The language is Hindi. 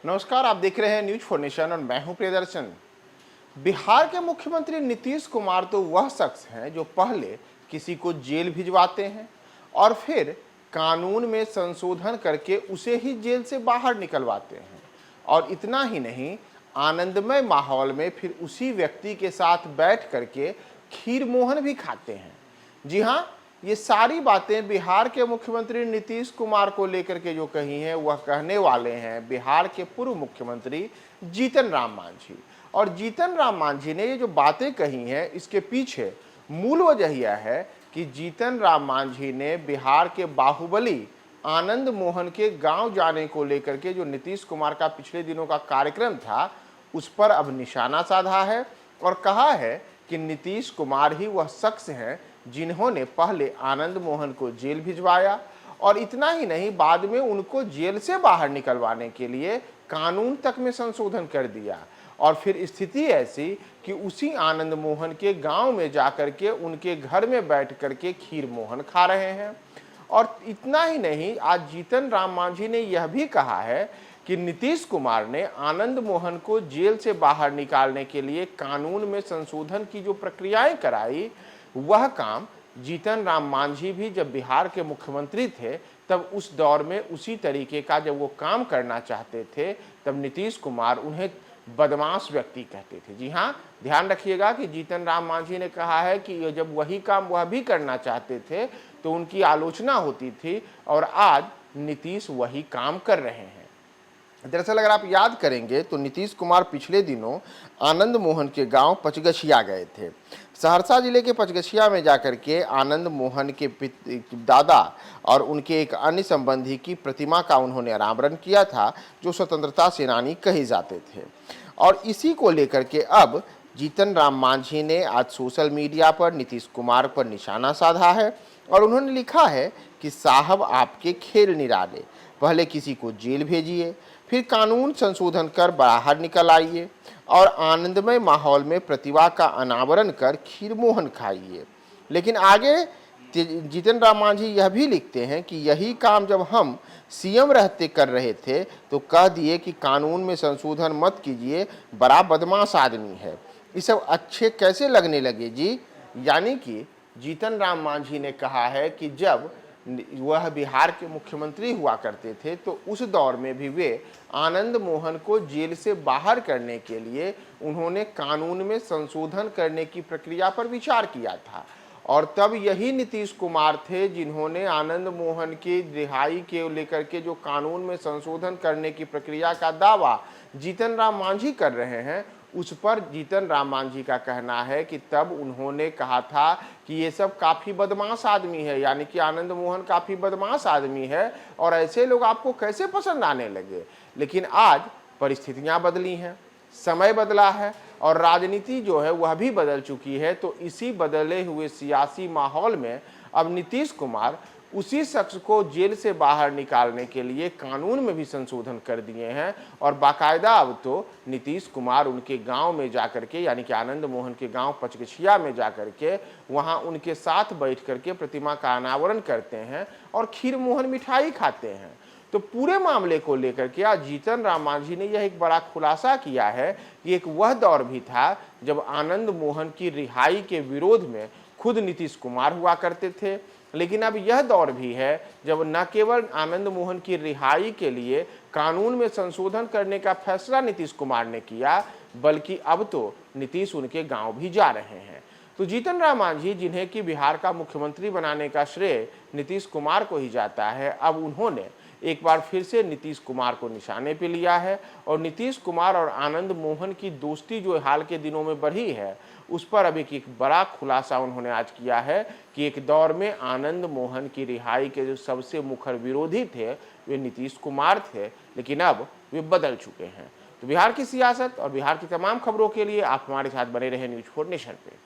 नमस्कार, आप देख रहे हैं न्यूज फॉर नेशन और मैं हूं प्रियदर्शन। बिहार के मुख्यमंत्री नीतीश कुमार तो वह शख्स हैं जो पहले किसी को जेल भिजवाते हैं और फिर कानून में संशोधन करके उसे ही जेल से बाहर निकलवाते हैं। और इतना ही नहीं, आनंदमय माहौल में फिर उसी व्यक्ति के साथ बैठ करके खीर मोहन भी खाते हैं। जी हाँ, ये सारी बातें बिहार के मुख्यमंत्री नीतीश कुमार को लेकर के जो कही हैं वह कहने वाले हैं बिहार के पूर्व मुख्यमंत्री जीतन राम मांझी। और जीतन राम मांझी ने ये जो बातें कही हैं इसके पीछे मूल वजह यह है कि जीतन राम मांझी ने बिहार के बाहुबली आनंद मोहन के गांव जाने को लेकर के जो नीतीश कुमार का पिछले दिनों का कार्यक्रम था उस पर अब निशाना साधा है और कहा है कि नीतीश कुमार ही वह शख्स हैं जिन्होंने पहले आनंद मोहन को जेल भिजवाया और इतना ही नहीं, बाद में उनको जेल से बाहर निकलवाने के लिए कानून तक में संशोधन कर दिया। और फिर स्थिति ऐसी कि उसी आनंद मोहन के गांव में जाकर के उनके घर में बैठ करके खीर मोहन खा रहे हैं। और इतना ही नहीं, आज जीतन राम मांझी ने यह भी कहा है कि नीतीश कुमार ने आनंद मोहन को जेल से बाहर निकालने के लिए कानून में संशोधन की जो प्रक्रियाएं कराई वह काम जीतन राम मांझी भी जब बिहार के मुख्यमंत्री थे तब उस दौर में उसी तरीके का जब वो काम करना चाहते थे तब नीतीश कुमार उन्हें बदमाश व्यक्ति कहते थे। जी हाँ, ध्यान रखिएगा कि जीतन राम मांझी ने कहा है कि जब वही काम वह भी करना चाहते थे तो उनकी आलोचना होती थी और आज नीतीश वही काम कर रहे हैं। दरअसल अगर आप याद करेंगे तो नीतीश कुमार पिछले दिनों आनंद मोहन के गांव पचगछिया गए थे। सहरसा जिले के पचगछिया में जाकर के आनंद मोहन के दादा और उनके एक अन्य संबंधी की प्रतिमा का उन्होंने अनावरण किया था जो स्वतंत्रता सेनानी कहे जाते थे। और इसी को लेकर के अब जीतन राम मांझी ने आज सोशल मीडिया पर नीतीश कुमार पर निशाना साधा है और उन्होंने लिखा है कि साहब आपके खेल निराले, पहले किसी को जेल भेजिए, फिर कानून संशोधन कर बाहर निकल आइए और आनंदमय माहौल में प्रतिभा का अनावरण कर खीर मोहन खाइए। लेकिन आगे जीतन राम मांझी यह भी लिखते हैं कि यही काम जब हम सीएम रहते कर रहे थे तो कह दिए कि कानून में संशोधन मत कीजिए, बड़ा बदमाश आदमी है। ये सब अच्छे कैसे लगने लगे जी। यानी कि जीतन राम मांझी ने कहा है कि जब वह बिहार के मुख्यमंत्री हुआ करते थे तो उस दौर में भी वे आनंद मोहन को जेल से बाहर करने के लिए उन्होंने कानून में संशोधन करने की प्रक्रिया पर विचार किया था। और तब यही नीतीश कुमार थे जिन्होंने आनंद मोहन की रिहाई के लेकर के जो कानून में संशोधन करने की प्रक्रिया का दावा जीतन राम मांझी कर रहे हैं उस पर जीतन राम मांझी का कहना है कि तब उन्होंने कहा था कि ये सब काफ़ी बदमाश आदमी है, यानी कि आनंद मोहन काफ़ी बदमाश आदमी है और ऐसे लोग आपको कैसे पसंद आने लगे। लेकिन आज परिस्थितियां बदली हैं, समय बदला है और राजनीति जो है वह भी बदल चुकी है। तो इसी बदले हुए सियासी माहौल में अब नीतीश कुमार उसी शख्स को जेल से बाहर निकालने के लिए कानून में भी संशोधन कर दिए हैं और बाकायदा अब तो नीतीश कुमार उनके गांव में जाकर के, यानी कि आनंद मोहन के गांव पचगछिया में जाकर के वहां उनके साथ बैठ करके प्रतिमा का अनावरण करते हैं और खीर मोहन मिठाई खाते हैं। तो पूरे मामले को लेकर के आज जीतन राम मांझी ने यह एक बड़ा खुलासा किया है कि एक वह दौर भी था जब आनंद मोहन की रिहाई के विरोध में खुद नीतीश कुमार हुआ करते थे, लेकिन अब यह दौर भी है जब न केवल आनंद मोहन की रिहाई के लिए कानून में संशोधन करने का फैसला नीतीश कुमार ने किया बल्कि अब तो नीतीश उनके गांव भी जा रहे हैं। तो जीतन राम मांझी, जिन्हें कि बिहार का मुख्यमंत्री बनाने का श्रेय नीतीश कुमार को ही जाता है, अब उन्होंने एक बार फिर से नीतीश कुमार को निशाने पे लिया है और नीतीश कुमार और आनंद मोहन की दोस्ती जो हाल के दिनों में बढ़ी है उस पर अभी एक बड़ा खुलासा उन्होंने आज किया है कि एक दौर में आनंद मोहन की रिहाई के जो सबसे मुखर विरोधी थे वे नीतीश कुमार थे, लेकिन अब वे बदल चुके हैं। तो बिहार की सियासत और बिहार की तमाम खबरों के लिए आप हमारे साथ बने रहे न्यूज 4 नेशन पे।